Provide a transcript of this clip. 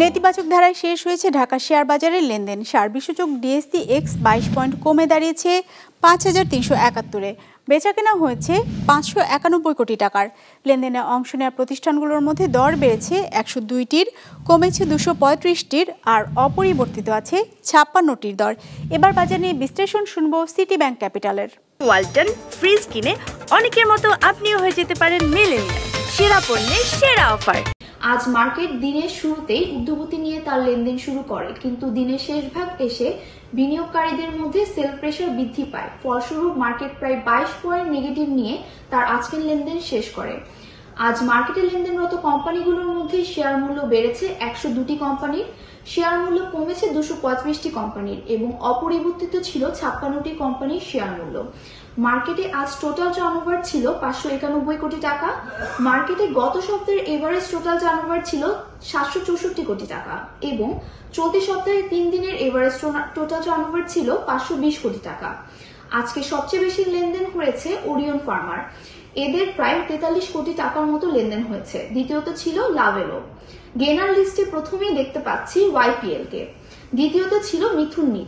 নেতিবাচক ধারায় শেষ হয়েছে ঢাকা শেয়ার বাজারের লেনদেন। সার্বিক সূচক ডিএসসি এক্স 22 পয়েন্ট কমে দাঁড়িয়েছে 5371-এ। বেচাকেনা হয়েছে 591 কোটি টাকার। লেনদেনে অংশ নেওয়া প্রতিষ্ঠানগুলোর মধ্যে দর বেড়েছে 102টির, কমেছে 235টির, আর অপরিবর্তিত আছে 56টির দর। এবার বাজার নিয়ে বিশ্লেষণ শুনবো সিটি ব্যাংক ক্যাপিটালের। ওয়ালটন ফ্রিজ কিনে অনেকের মতো আপনিও হয়ে যেতে পারেন মিলেনিয়াল। সেরা পণ্যের সেরা অফার। আজ মার্কেট দিনের শুরুতেই ঊর্ধ্বগতি নিয়ে তার লেনদেন শুরু করে, কিন্তু দিনের শেষ ভাগ এসে বিনিয়োগকারীদের মধ্যে সেল প্রেসার বৃদ্ধি পায়। ফলস্বরূপ মার্কেট প্রায় 22 পয়েন্ট নেগেটিভ নিয়ে তার আজকের লেনদেন শেষ করে। আজ মার্কেটে লেনদেনরত কোম্পানিগুলোর মধ্যে শেয়ার মূল্য বেড়েছে 102টি কোম্পানির, শেয়ার মূল্য কমেছে 235টি কোম্পানির এবং অপরিবর্তিত ছিল 56টি কোম্পানির শেয়ার মূল্য। মার্কেটে আজ টোটাল টার্নওভার ছিল 591 কোটি টাকা। মার্কেটে গত সপ্তাহের এভারেজ টোটাল টার্নওভার ছিল 764 কোটি টাকা এবং চলতি সপ্তাহের 3 দিনের এভারেজ টোটাল টার্নওভার ছিল 520 কোটি টাকা। আজকে সবচেয়ে বেশি লেনদেন হয়েছে ওরিয়ন ফার্মার, এদের প্রায় 43 কোটি টাকার মতো লেনদেন হয়েছে। দ্বিতীয়ত ছিল লাভেলো। গেনার লিস্টে প্রথমেই দেখতে পাচ্ছি ওয়াইপিএল কে, দ্বিতীয়ত ছিল মিথুন নিট।